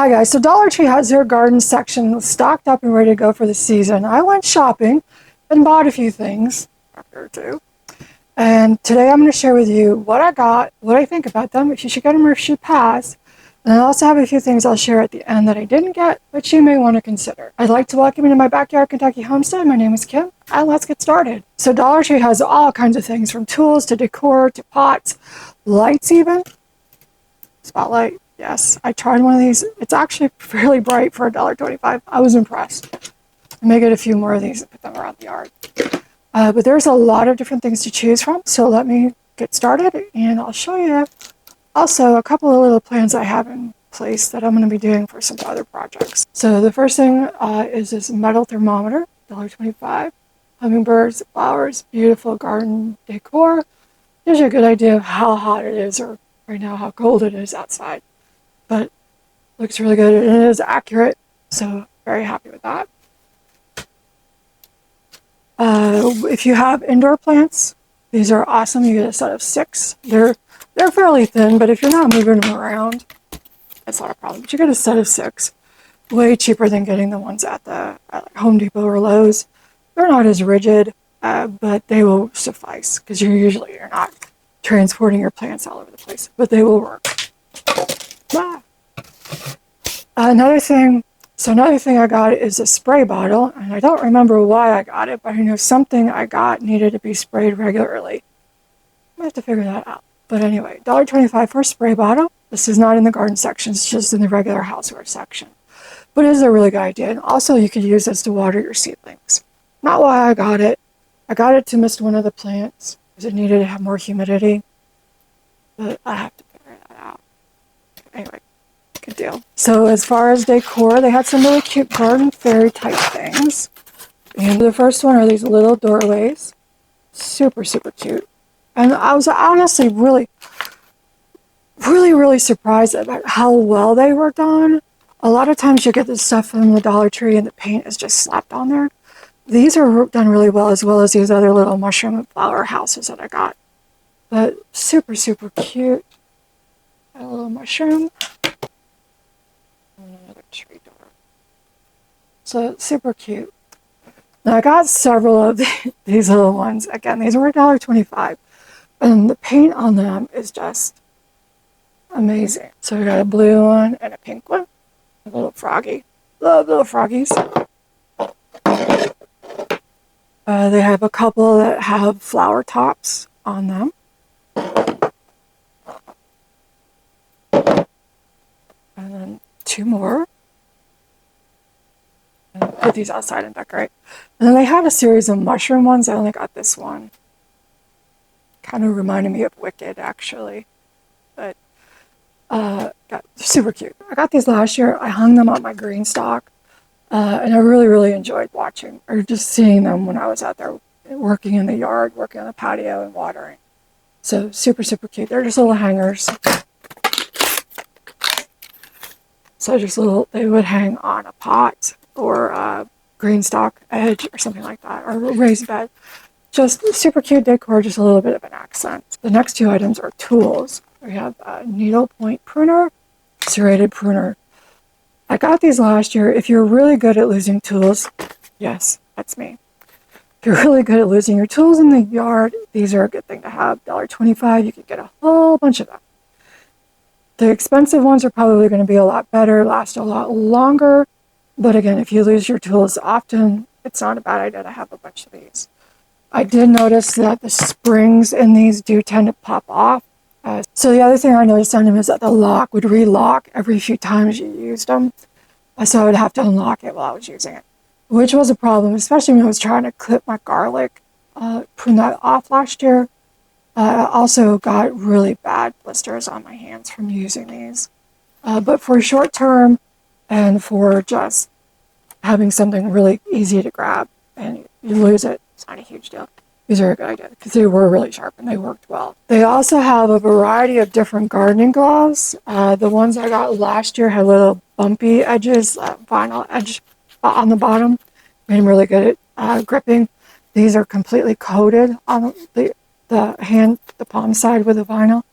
Hi guys, so Dollar Tree has their garden section stocked up and ready to go for the season. I went shopping and bought a few things, or two. And today I'm going to share with you what I got, what I think about them, if you should get them or if you should pass. And I also have a few things I'll share at the end that I didn't get, but you may want to consider. I'd like to welcome you to my backyard Kentucky homestead. My name is Kim, and let's get started. So Dollar Tree has all kinds of things, from tools to decor to pots, lights even. Spotlight. Yes, I tried one of these. It's actually fairly bright for $1.25. I was impressed. I may get a few more of these and put them around the yard. But there's a lot of different things to choose from, so let me get started and I'll show you also a couple of little plans I have in place that I'm going to be doing for some other projects. So the first thing is this metal thermometer, $1.25. Hummingbirds, flowers, beautiful garden decor. Gives you a good idea of how hot it is, or right now how cold it is outside. But looks really good and it is accurate, so very happy with that. If you have indoor plants, these are awesome. You get a set of 6. They're fairly thin, but if you're not moving them around, that's not a problem. But you get a set of 6, way cheaper than getting the ones at Home Depot or Lowe's. They're not as rigid, but they will suffice because you're not transporting your plants all over the place, but they will work. Another thing I got is a spray bottle, and I don't remember why I got it, but I know something I got needed to be sprayed regularly. I have to figure that out. But anyway, $1.25 for a spray bottle. This is not in the garden section, it's just in the regular houseware section. But it is a really good idea, and also you could use this to water your seedlings. Not why I got it. I got it to mist one of the plants because it needed to have more humidity, but I have to figure that out. Anyway. Good deal. So as far as decor, they had some really cute garden fairy type things. And the first one are these little doorways. Super, super cute. And I was honestly really surprised about how well they were done. A lot of times you get this stuff from the Dollar Tree and the paint is just slapped on there. These are done really well as these other little mushroom and flower houses that I got. But super, super cute. Got a little mushroom. Another tree door. So super cute. Now I got several of these little ones. Again, these were $1.25. And the paint on them is just amazing. So we got a blue one and a pink one. A little froggy. Love little froggies. They have a couple that have flower tops on them. And then 2 more. And put these outside and decorate. And then they had a series of mushroom ones. I only got this one. Kind of reminded me of Wicked, actually. But super cute. I got these last year. I hung them on my green stock. And I really enjoyed watching or just seeing them when I was out there working in the yard, working on the patio and watering. So super cute. They're just little hangers. So they would hang on a pot or a green stock edge or something like that, or a raised bed. Just super cute decor, just a little bit of an accent. The next 2 items are tools. We have a needle point pruner, serrated pruner. I got these last year. If you're really good at losing tools, yes, that's me. If you're really good at losing your tools in the yard, these are a good thing to have. $1.25, you could get a whole bunch of them. The expensive ones are probably going to be a lot better, last a lot longer. But again, if you lose your tools often, it's not a bad idea to have a bunch of these. I did notice that the springs in these do tend to pop off. So the other thing I noticed on them is that the lock would relock every few times you used them. So I would have to unlock it while I was using it, which was a problem, especially when I was trying to clip my garlic, prune that off last year. I also got really bad blisters on my hands from using these. But for short term and for just having something really easy to grab and you lose it, it's not a huge deal. These are a good idea because they were really sharp and they worked well. They also have a variety of different gardening gloves. The ones I got last year had little bumpy edges, vinyl edge on the bottom. Made them really good at gripping. These are completely coated on the palm side with the vinyl,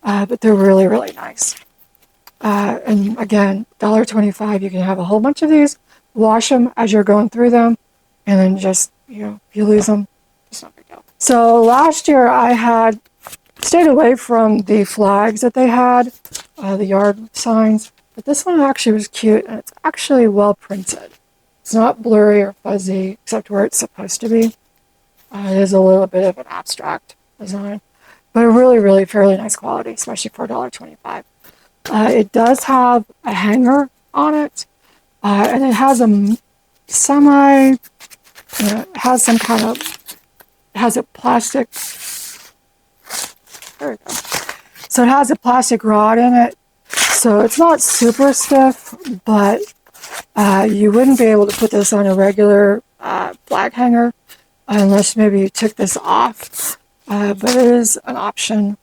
but they're really nice. And again, $1.25, you can have a whole bunch of these, wash them as you're going through them, and then just, if you lose them, it's not a big deal. So last year I had stayed away from the flags that they had, the yard signs, but this one actually was cute, and it's actually well printed. It's not blurry or fuzzy, except where it's supposed to be. It is a little bit of an abstract design, but a really, really fairly nice quality, especially for $1.25. It does have a hanger on it, and it has a it has some kind of, it has a plastic, there we go. So it has a plastic rod in it, so it's not super stiff, but you wouldn't be able to put this on a regular flag hanger unless maybe you took this off, but it is an option.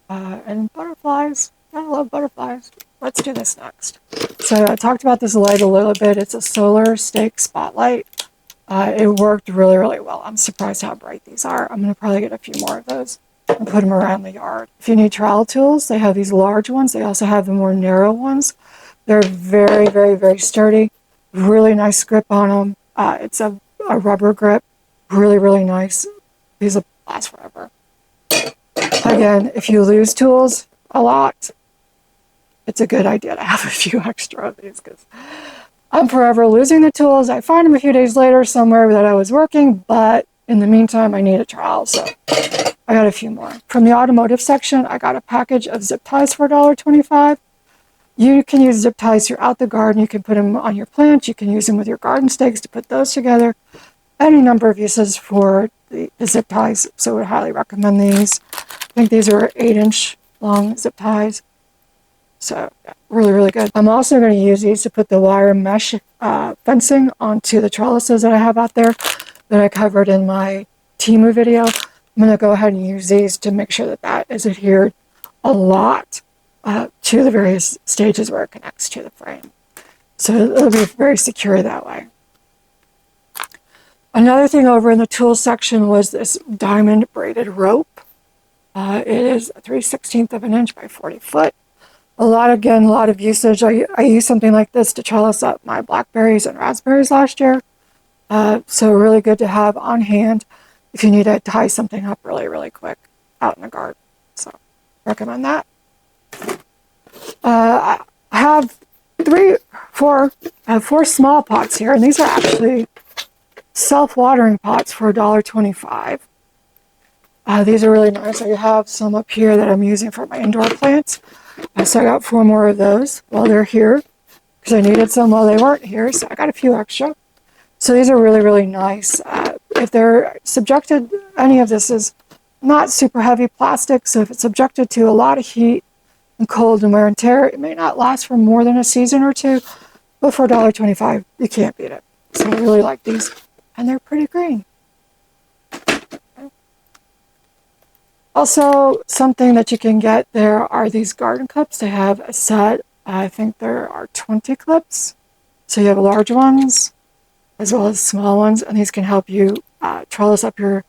And butterflies, I love butterflies. Let's do this next. So I talked about this light a little bit. It's a solar stake spotlight. It worked really, really well. I'm surprised how bright these are. I'm going to probably get a few more of those and put them around the yard. If you need trowel tools, they have these large ones. They also have the more narrow ones. They're very, very, very sturdy. Really nice grip on them. It's a rubber grip. Really, really nice. These will last forever. Again, if you lose tools a lot, it's a good idea to have a few extra of these, because I'm forever losing the tools. I find them a few days later somewhere that I was working, but in the meantime, I need a trowel, so I got a few more. From the automotive section, I got a package of zip ties for $1.25. You can use zip ties throughout the garden. You can put them on your plants. You can use them with your garden stakes to put those together. Any number of uses for the zip ties, so I would highly recommend these. I think these are 8-inch long zip ties. So, yeah, really, really good. I'm also going to use these to put the wire mesh fencing onto the trellises that I have out there that I covered in my Temu video. I'm going to go ahead and use these to make sure that that is adhered a lot to the various stages where it connects to the frame. So it'll be very secure that way. Another thing over in the tools section was this diamond braided rope. It is 3/16 of an inch by 40 foot. A lot of usage. I used something like this to trellis up my blackberries and raspberries last year. So really good to have on hand if you need to tie something up really, really quick out in the garden. So recommend that. I have four small pots here, and these are actually self-watering pots for $1.25. These are really nice. I have some up here that I'm using for my indoor plants. So I got 4 more of those while they're here, because I needed some while they weren't here, so I got a few extra. So these are really, really nice. If they're subjected, any of this is not super heavy plastic, so if it's subjected to a lot of heat and cold and wear and tear, it may not last for more than a season or two, but for $1.25, you can't beat it. So I really like these, and they're pretty green. Also, something that you can get there are these garden clips. They have a set, I think there are 20 clips. So you have large ones as well as small ones, and these can help you trellis up your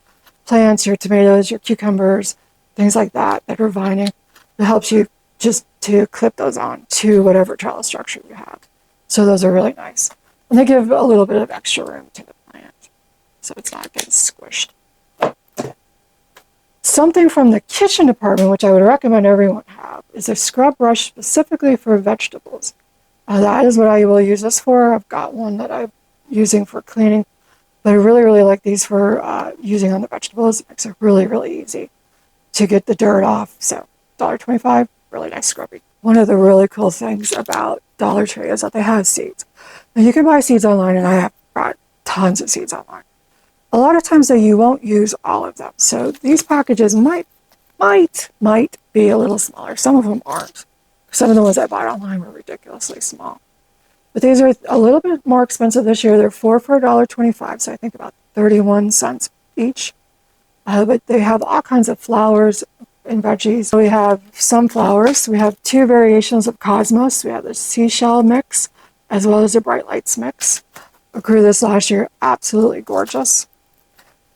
plants, your tomatoes, your cucumbers, things like that that are vining. It helps you just to clip those on to whatever trellis structure you have. So those are really nice. And they give a little bit of extra room to the plant, so it's not getting squished. Something from the kitchen department, which I would recommend everyone have, is a scrub brush specifically for vegetables. That is what I will use this for. I've got one that I'm using for cleaning, but I really, really like these for using on the vegetables. It makes it really, really easy to get the dirt off. So $1.25, really nice scrubby. One of the really cool things about Dollar Tree is that they have seeds. Now you can buy seeds online, and I have got tons of seeds online. A lot of times though, you won't use all of them. So these packages might be a little smaller. Some of them aren't. Some of the ones I bought online were ridiculously small. But these are a little bit more expensive this year. They're 4 for $1.25, so I think about 31 cents each. But they have all kinds of flowers and veggies. So we have sunflowers. We have 2 variations of cosmos. We have the seashell mix as well as the bright lights mix. I grew this last year. Absolutely gorgeous.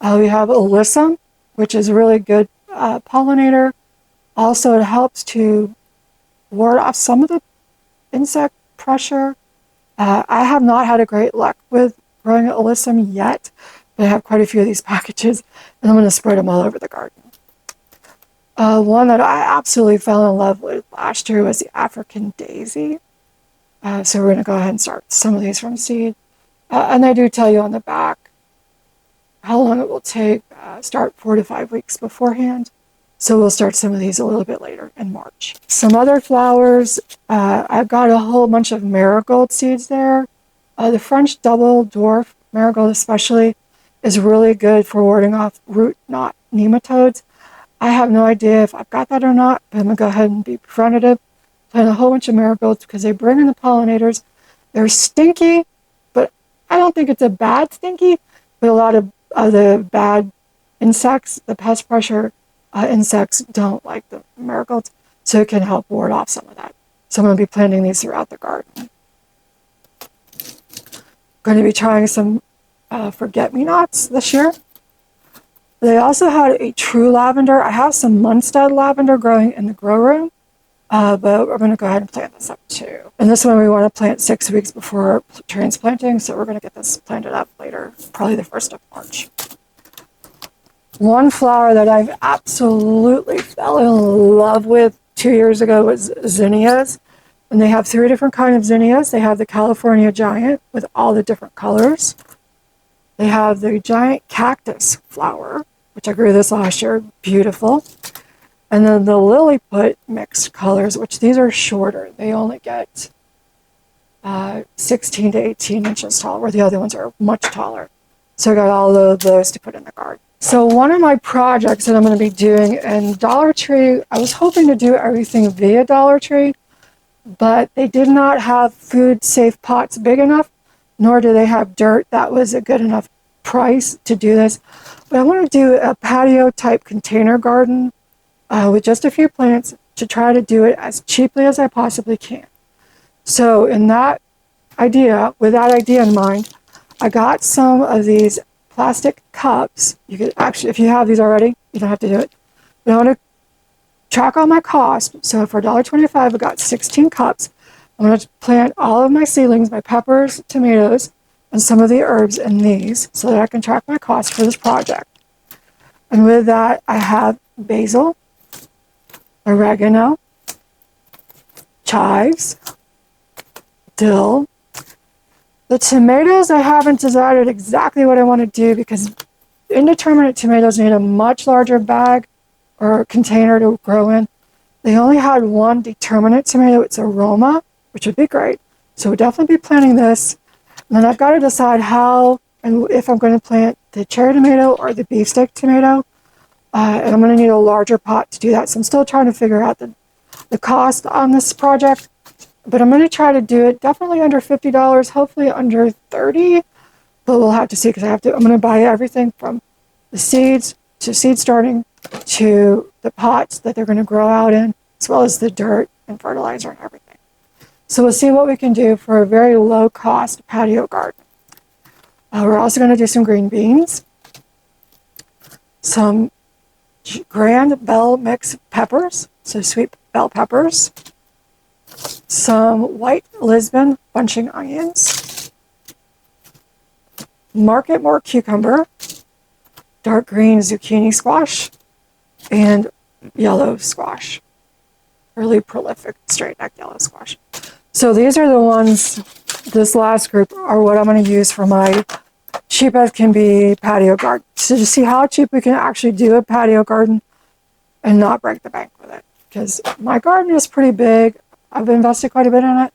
We have alyssum, which is a really good pollinator. Also, it helps to ward off some of the insect pressure. I have not had a great luck with growing alyssum yet, but I have quite a few of these packages, and I'm going to spread them all over the garden. One that I absolutely fell in love with last year was the African daisy. So we're going to go ahead and start some of these from seed. And they do tell you on the back how long it will take. Start 4 to 5 weeks beforehand. So we'll start some of these a little bit later in March. Some other flowers, I've got a whole bunch of marigold seeds there. The French double dwarf marigold especially is really good for warding off root knot nematodes. I have no idea if I've got that or not, but I'm going to go ahead and be preventative. Plant a whole bunch of marigolds because they bring in the pollinators. They're stinky, but I don't think it's a bad stinky, but a lot of the bad insects, the pest pressure insects don't like the marigolds, so it can help ward off some of that. So I'm going to be planting these throughout the garden. Going to be trying some forget-me-nots this year. They also had a true lavender. I have some Munstead lavender growing in the grow room, but we're going to go ahead and plant this up too. And this one we want to plant 6 weeks before transplanting, so we're going to get this planted up later, probably the 1st of March. One flower that I've absolutely fell in love with 2 years ago was zinnias. And they have 3 different kinds of zinnias. They have the California Giant with all the different colors. They have the giant cactus flower, which I grew this last year, beautiful. And then the Lilliput mixed colors, which these are shorter. They only get 16 to 18 inches tall, where the other ones are much taller. So I got all of those to put in the garden. So one of my projects that I'm going to be doing in Dollar Tree, I was hoping to do everything via Dollar Tree, but they did not have food safe pots big enough, nor do they have dirt that was a good enough price to do this. But I want to do a patio type container garden with just a few plants to try to do it as cheaply as I possibly can. So in that idea, with that idea in mind, I got some of these plastic cups. You could actually, if you have these already, you don't have to do it. But I want to track all my cost. So for $1.25, I got 16 cups. I'm going to plant all of my seedlings, my peppers, tomatoes, and some of the herbs in these so that I can track my cost for this project. And with that, I have basil, oregano, chives, dill. The tomatoes, I haven't decided exactly what I want to do because indeterminate tomatoes need a much larger bag or container to grow in. They only had one determinate tomato. It's aroma, which would be great. So we'll definitely be planting this. And then I've got to decide how and if I'm going to plant the cherry tomato or the beefsteak tomato. And I'm going to need a larger pot to do that. So I'm still trying to figure out the cost on this project. But I'm going to try to do it definitely under $50, hopefully under $30. But we'll have to see because I'm going to buy everything from the seeds to seed starting to the pots that they're going to grow out in, as well as the dirt and fertilizer and everything. So we'll see what we can do for a very low cost patio garden. We're also going to do some green beans, some grand bell mix peppers, so sweet bell peppers, some white Lisbon bunching onions, Marketmore cucumber, dark green zucchini squash, and yellow squash, really prolific straight-necked yellow squash. So these are the ones, this last group are what I'm going to use for my cheap as can be patio garden. So to see how cheap we can actually do a patio garden and not break the bank with it. Because my garden is pretty big. I've invested quite a bit in it.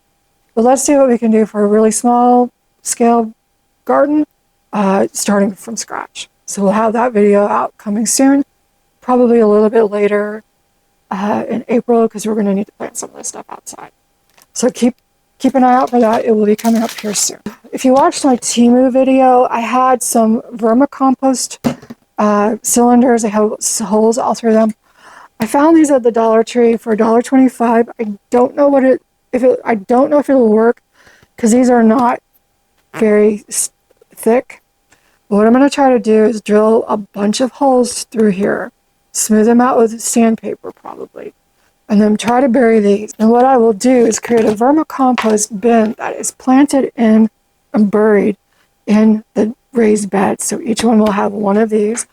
But let's see what we can do for a really small scale garden, starting from scratch. So we'll have that video out coming soon, probably a little bit later in April, because we're going to need to plant some of this stuff outside. So keep an eye out for that. It will be coming up here soon. If you watched my Temu video, I had some vermicompost cylinders. They have holes all through them. I found these at the Dollar Tree for $1.25. I don't know I don't know if it'll work because these are not very thick. But what I'm going to try to do is drill a bunch of holes through here, smooth them out with sandpaper probably, and then try to bury these. And what I will do is create a vermicompost bin that is planted in and buried in the raised bed. So each one will have one of these.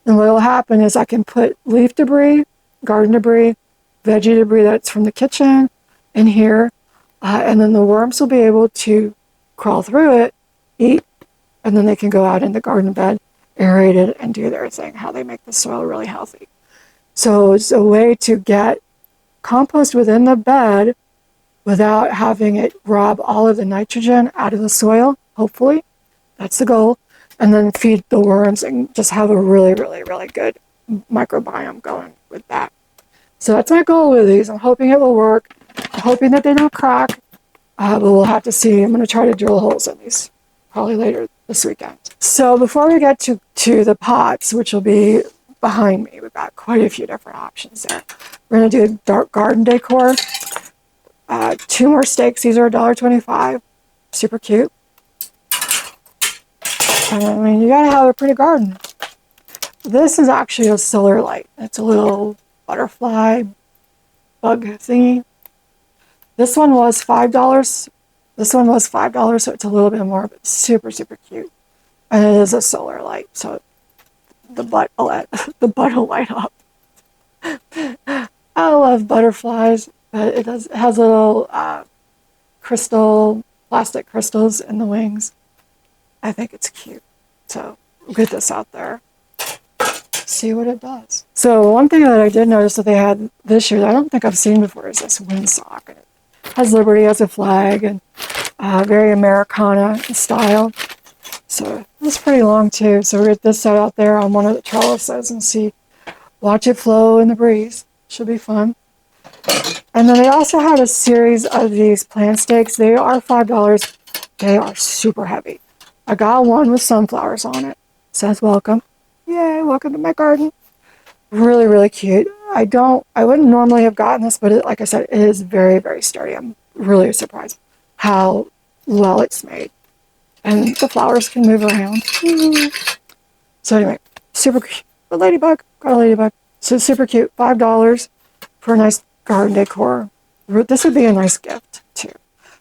And what will happen is I can put leaf debris, garden debris, veggie debris that's from the kitchen in here. And then the worms will be able to crawl through it, eat, and then they can go out in the garden bed, aerate it, and do their thing, how they make the soil really healthy. So it's a way to get compost within the bed without having it rob all of the nitrogen out of the soil, hopefully. That's the goal. And then feed the worms and just have a really, really, really good microbiome going with that. So that's my goal with these. I'm hoping it will work. I'm hoping that they don't crack, but we'll have to see. I'm going to try to drill holes in these probably later this weekend. So before we get to the pots, which will be behind me, we've got quite a few different options there. We're going to do dark garden decor. 2 more stakes. These are $1.25. Super cute. And I mean, you got to have a pretty garden. This is actually a solar light. It's a little butterfly bug thingy. This one was $5. This one was $5, so it's a little bit more, but super, super cute. And it is a solar light, so the butt will light up. I love butterflies, but it has little plastic crystals in the wings. I think it's cute. So we'll get this out there. See what it does. So one thing that I did notice that they had this year that I don't think I've seen before is this windsock. And it has Liberty as a flag and very Americana style. So it's pretty long too. So we'll get this set out there on one of the trellises and watch it flow in the breeze. Should be fun. And then they also had a series of these plant stakes. They are $5. They are super heavy. I got one with sunflowers on it. It says welcome. Yay, welcome to my garden. Really, really cute. I wouldn't normally have gotten this, but like I said, it is very, very sturdy. I'm really surprised how well it's made. And the flowers can move around. So anyway, super cute. A ladybug. Got a ladybug. So super cute. $5 for a nice garden decor. This would be a nice gift too.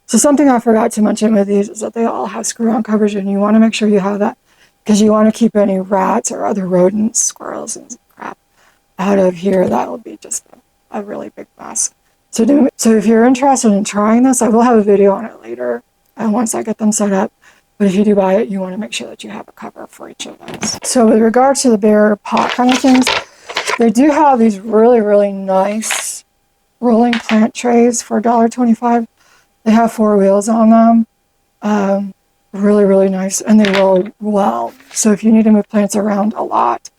So something I forgot to mention with these is that they all have screw-on coverage, and you want to make sure you have that because you want to keep any rats or other rodents, squirrels and crap out of here. That will be just a really big mess. So if you're interested in trying this, I will have a video on it later once I get them set up. But if you do buy it, you want to make sure that you have a cover for each of those. So with regards to the bare pot kind of things, they do have these really, really nice rolling plant trays for $1.25. They have 4 wheels on them. Really, really nice. And they roll well. So if you need to move plants around a lot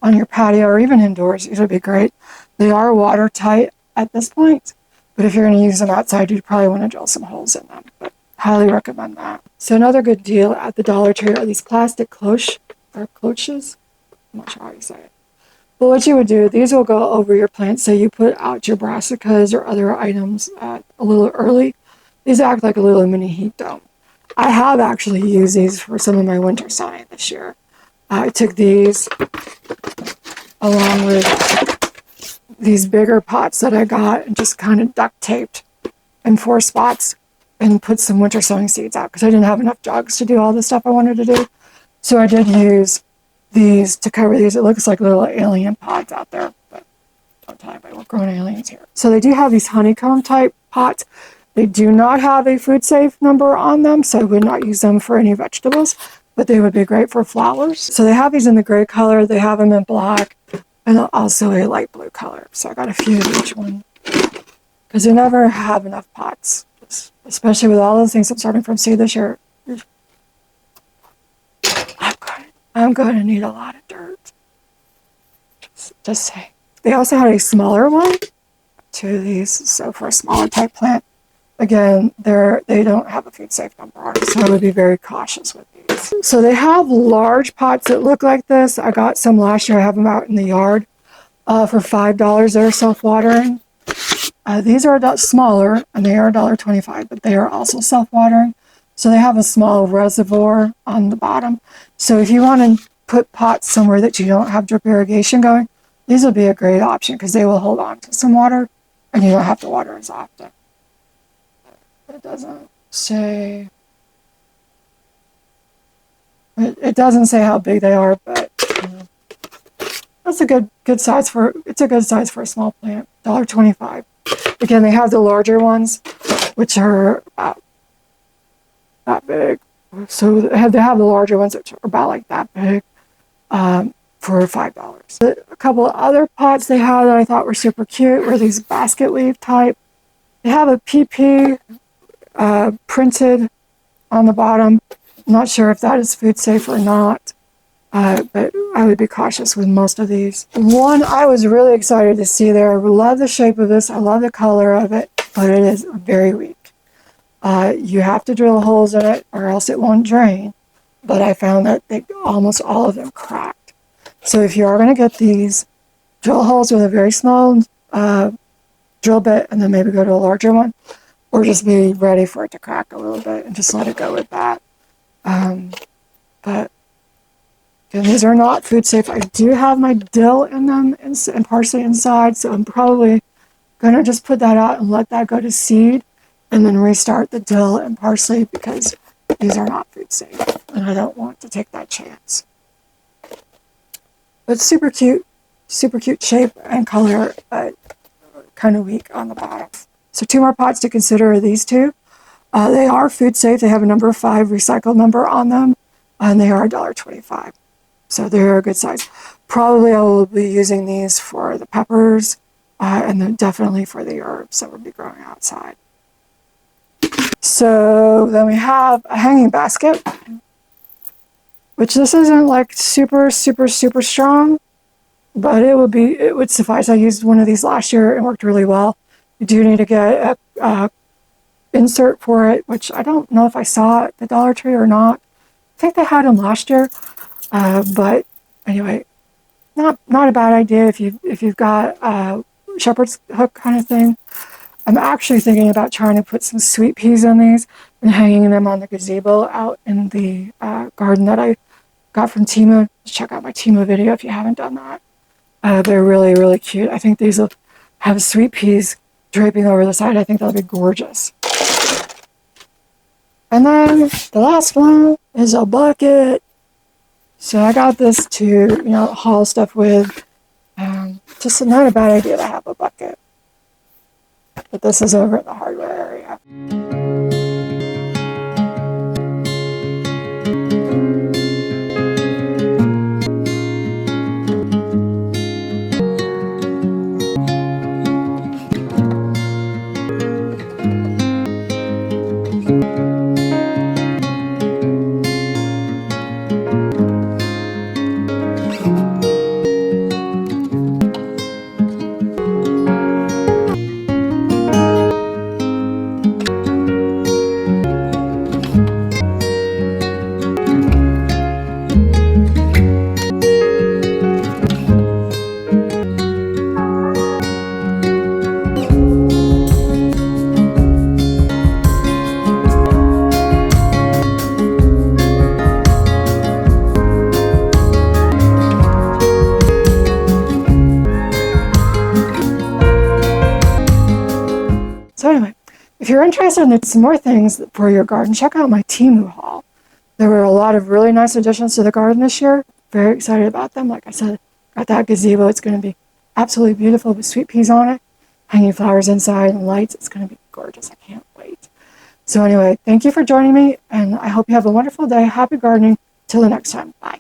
on your patio or even indoors, these would be great. They are watertight at this point. But if you're going to use them outside, you'd probably want to drill some holes in them. But highly recommend that. So another good deal at the Dollar Tree are these plastic cloches. I'm not sure how you say it. But what you would do, these will go over your plants. So you put out your brassicas or other items a little early. These act like a little mini heat dome. I have actually used these for some of my winter sign this year. I took these along with these bigger pots that I got and just kind of duct taped in 4 spots and put some winter sowing seeds out because I didn't have enough jugs to do all the stuff I wanted to do. So I did use these to cover these. It looks like little alien pods out there, but don't tell anybody we're growing aliens here. So they do have these honeycomb type pots. They do not have a food safe number on them, so I would not use them for any vegetables, but they would be great for flowers. So they have these in the gray color, they have them in black, and also a light blue color. So I got a few of each one, because you never have enough pots, especially with all those things I'm starting from seed this year. I'm going to need a lot of dirt. Just say. They also had a smaller one, 2 of these, so for a smaller type plant. Again, they don't have a food safe number on it, so I would be very cautious with these. So they have large pots that look like this. I got some last year. I have them out in the yard for $5. They're self-watering. These are smaller, and they are $1.25, but they are also self-watering. So they have a small reservoir on the bottom. So if you want to put pots somewhere that you don't have drip irrigation going, these would be a great option because they will hold on to some water and you don't have to water as often. It doesn't say. It doesn't say how big they are, but that's a good size for. It's a good size for a small plant. $1.25. Again, they have the larger ones, which are about that big. So they have the larger ones, which are about like that big, for $5. A couple of other pots they have that I thought were super cute were these basket weave type. They have a PP printed on the bottom. I'm not sure if that is food safe or not, but I would be cautious with most of these. One I was really excited to see there. I love the shape of this. I love the color of it, but it is very weak. You have to drill holes in it or else it won't drain. But I found that almost all of them cracked. So if you are going to get these, drill holes with a very small drill bit and then maybe go to a larger one, or just be ready for it to crack a little bit and just let it go with that. But again, these are not food safe. I do have my dill in them and parsley inside, so I'm probably going to just put that out and let that go to seed and then restart the dill and parsley because these are not food safe and I don't want to take that chance. But super cute shape and color, but kind of weak on the bottom. So 2 more pots to consider are these 2. They are food safe. They have a number 5 recycled number on them, and they are $1.25. So they're a good size. Probably I will be using these for the peppers, and then definitely for the herbs that will be growing outside. So then we have a hanging basket, which this isn't like super strong, but it would suffice. I used one of these last year and worked really well. You do need to get a insert for it, which I don't know if I saw at the Dollar Tree or not. I think they had them last year, but anyway, not a bad idea if you've got a shepherd's hook kind of thing. I'm actually thinking about trying to put some sweet peas in these and hanging them on the gazebo out in the garden that I got from Temu. Check out my Temu video if you haven't done that. They're really cute. I think these will have sweet peas draping over the side. I think they'll be gorgeous. And then the last one is a bucket. So I got this to, haul stuff with. Just not a bad idea to have a bucket. But this is over at the hardware area. So anyway, if you're interested in some more things for your garden, check out my Temu haul. There were a lot of really nice additions to the garden this year. Very excited about them. Like I said, got that gazebo. It's going to be absolutely beautiful with sweet peas on it, hanging flowers inside and lights. It's going to be gorgeous. I can't wait. So anyway, thank you for joining me, and I hope you have a wonderful day. Happy gardening. Till the next time. Bye.